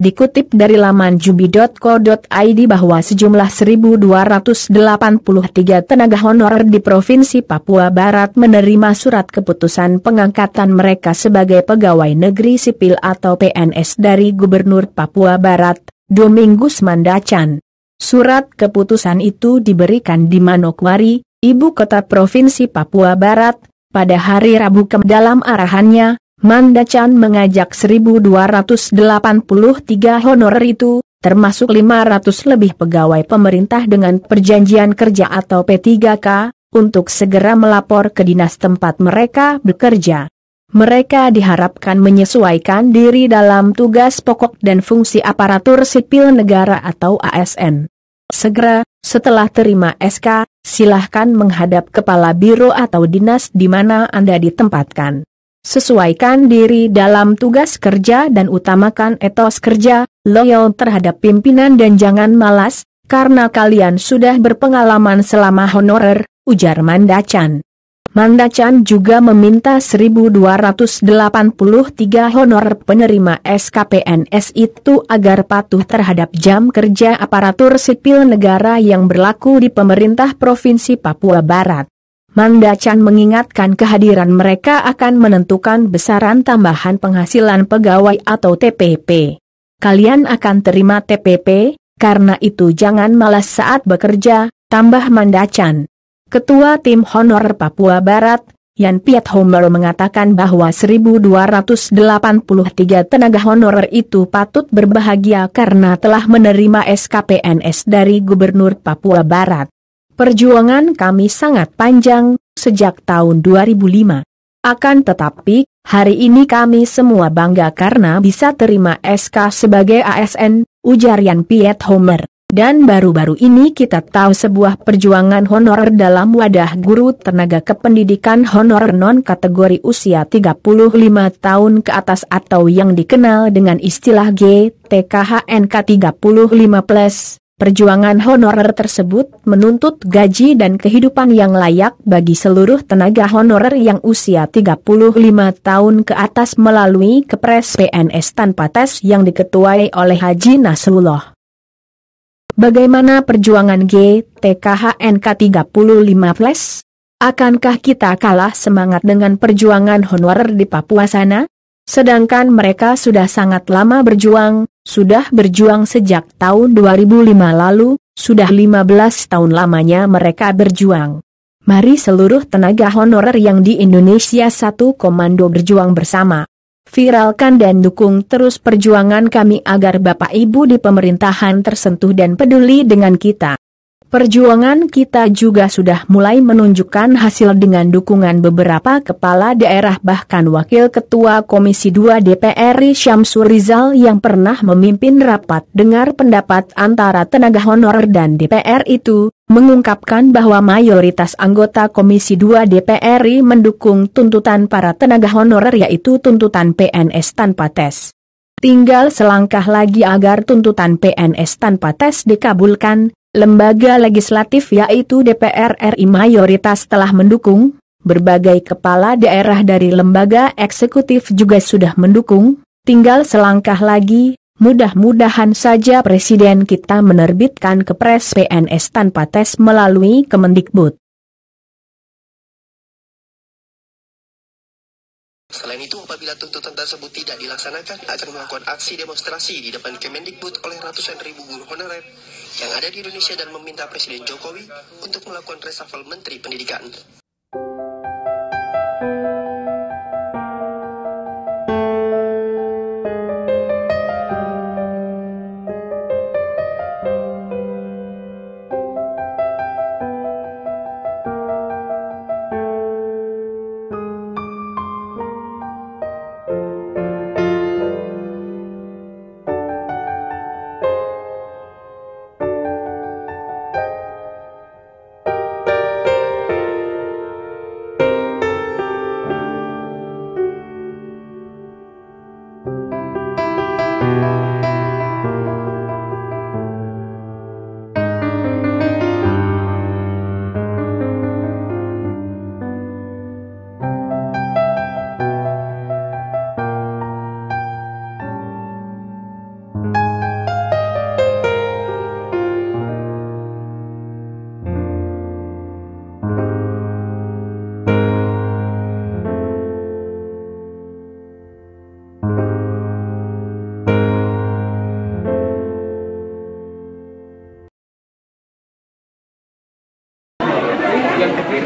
Dikutip dari laman jubi.co.id bahwa sejumlah 1.283 tenaga honorer di Provinsi Papua Barat menerima surat keputusan pengangkatan mereka sebagai pegawai negeri sipil atau PNS dari Gubernur Papua Barat, Domingus Mandacan. Surat keputusan itu diberikan di Manokwari, ibu kota Provinsi Papua Barat, pada hari Rabu. Dalam arahannya, Mandacan mengajak 1.283 honorer itu, termasuk 500 lebih pegawai pemerintah dengan perjanjian kerja atau P3K, untuk segera melapor ke dinas tempat mereka bekerja. Mereka diharapkan menyesuaikan diri dalam tugas pokok dan fungsi aparatur sipil negara atau ASN. Segera, setelah terima SK, silahkan menghadap kepala biro atau dinas di mana Anda ditempatkan. Sesuaikan diri dalam tugas kerja dan utamakan etos kerja, loyal terhadap pimpinan dan jangan malas, karena kalian sudah berpengalaman selama honorer, ujar Mandacan. Mandacan juga meminta 1.283 honorer penerima SKPNS itu agar patuh terhadap jam kerja aparatur sipil negara yang berlaku di pemerintah Provinsi Papua Barat. Mandacan mengingatkan kehadiran mereka akan menentukan besaran tambahan penghasilan pegawai atau TPP. Kalian akan terima TPP, karena itu jangan malas saat bekerja, tambah Mandacan. Ketua Tim Honorer Papua Barat, Yan Piet Homer mengatakan bahwa 1.283 tenaga honorer itu patut berbahagia karena telah menerima SKPNS dari Gubernur Papua Barat. Perjuangan kami sangat panjang, sejak tahun 2005. Akan tetapi, hari ini kami semua bangga karena bisa terima SK sebagai ASN, ujar Yan Piet Homer. Dan baru-baru ini kita tahu sebuah perjuangan honorer dalam wadah guru tenaga kependidikan honorer non-kategori usia 35 tahun ke atas atau yang dikenal dengan istilah GTKHNK 35+. Perjuangan honorer tersebut menuntut gaji dan kehidupan yang layak bagi seluruh tenaga honorer yang usia 35 tahun ke atas melalui Kepres PNS tanpa tes yang diketuai oleh Haji Nasrullah. Bagaimana perjuangan GTKHNK 35+? Akankah kita kalah semangat dengan perjuangan honorer di Papua sana? Sedangkan mereka sudah sangat lama berjuang, sudah berjuang sejak tahun 2005 lalu, sudah 15 tahun lamanya mereka berjuang. Mari seluruh tenaga honorer yang di Indonesia satu komando berjuang bersama. Viralkan dan dukung terus perjuangan kami agar Bapak Ibu di pemerintahan tersentuh dan peduli dengan kita. Perjuangan kita juga sudah mulai menunjukkan hasil dengan dukungan beberapa kepala daerah bahkan Wakil Ketua Komisi 2 DPR RI Syamsul Rizal yang pernah memimpin rapat dengar pendapat antara tenaga honorer dan DPR itu, mengungkapkan bahwa mayoritas anggota Komisi 2 DPR RI mendukung tuntutan para tenaga honorer yaitu tuntutan PNS tanpa tes. Tinggal selangkah lagi agar tuntutan PNS tanpa tes dikabulkan. Lembaga legislatif yaitu DPR RI mayoritas telah mendukung, berbagai kepala daerah dari lembaga eksekutif juga sudah mendukung, tinggal selangkah lagi, mudah-mudahan saja Presiden kita menerbitkan Kepres PNS tanpa tes melalui Kemendikbud. Selain itu, apabila tuntutan tersebut tidak dilaksanakan, akan melakukan aksi demonstrasi di depan Kemendikbud oleh ratusan ribu guru honorer yang ada di Indonesia dan meminta Presiden Jokowi untuk melakukan reshuffle Menteri Pendidikan.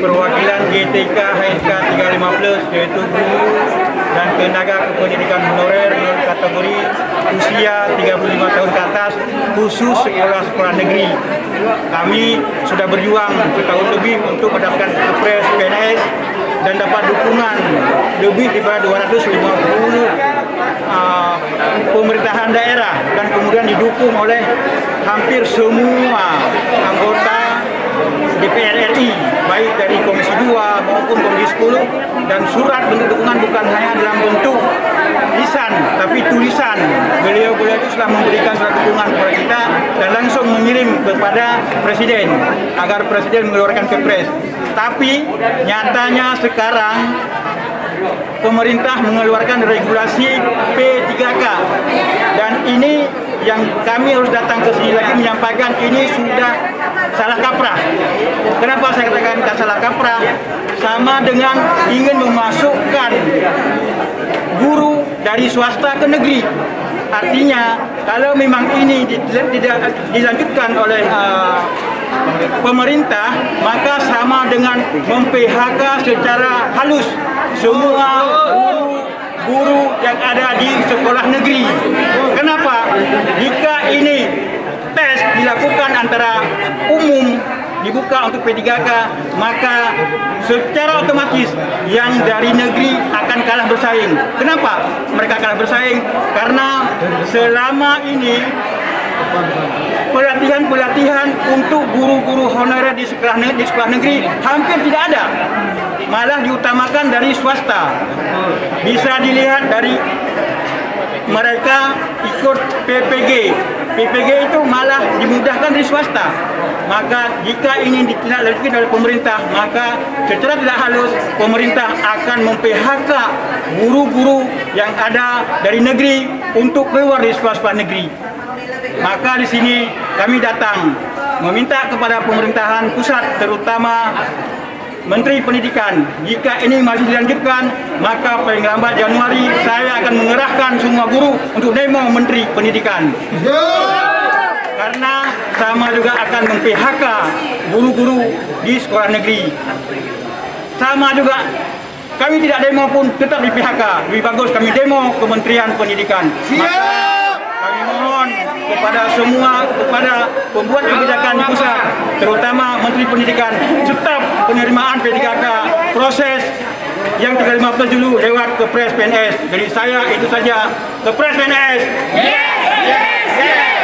perwakilan GTK HSK 35+, yaitu guru dan tenaga kependidikan honorer kategori usia 35 tahun ke atas, khusus sekolah-sekolah negeri. Kami sudah berjuang setahun lebih untuk mendapatkan Kepres PNS dan dapat dukungan lebih daripada 250 pemerintahan daerah, dan kemudian didukung oleh hampir semua anggota DPR RI, baik dari Komisi 2 maupun Komisi 10, dan surat bentuk dukungan bukan hanya dalam bentuk lisan tapi tulisan. Beliau-beliau itu sudah memberikan surat dukungan kepada kita dan langsung mengirim kepada Presiden agar Presiden mengeluarkan Kepres. Tapi nyatanya sekarang pemerintah mengeluarkan regulasi P3K, dan ini yang kami harus datang ke sini lagi menyampaikan ini sudah salah kaprah. Kenapa saya katakan salah kaprah? Sama dengan ingin memasukkan guru dari swasta ke negeri. Artinya kalau memang ini tidak dilanjutkan oleh pemerintah, maka sama dengan mem-PHK secara halus semua guru yang ada di sekolah negeri. Kenapa? Jika ini tes dilakukan antara umum, dibuka untuk P3K, maka secara otomatis yang dari negeri akan kalah bersaing. Kenapa mereka kalah bersaing? Karena selama ini pelatihan untuk guru-guru honorer di sekolah negeri hampir tidak ada, malah diutamakan dari swasta. Bisa dilihat dari mereka ikut PPG. PPG itu malah dimudahkan dari swasta. Maka jika ini ditindaklanjuti oleh pemerintah, maka secara tidak halus pemerintah akan mem-PHK guru-guru yang ada dari negeri untuk keluar dari sekolah negeri. Maka di sini kami datang meminta kepada pemerintahan pusat, terutama Menteri Pendidikan, jika ini masih dilanjutkan, maka paling lambat Januari saya akan mengerahkan semua guru untuk demo Menteri Pendidikan. Karena sama juga akan mem-PHK guru-guru di sekolah negeri. Sama juga kami tidak demo pun tetap di PHK. Lebih bagus kami demo Kementerian Pendidikan. Maka kami mohon kepada semua, kepada pembuat kebijakan di pusat, terutama Menteri Pendidikan, tetap penerimaan P3K, proses yang 315 dulu lewat Kepres PNS. Dari saya itu saja, Kepres PNS. Yes, yes, yes.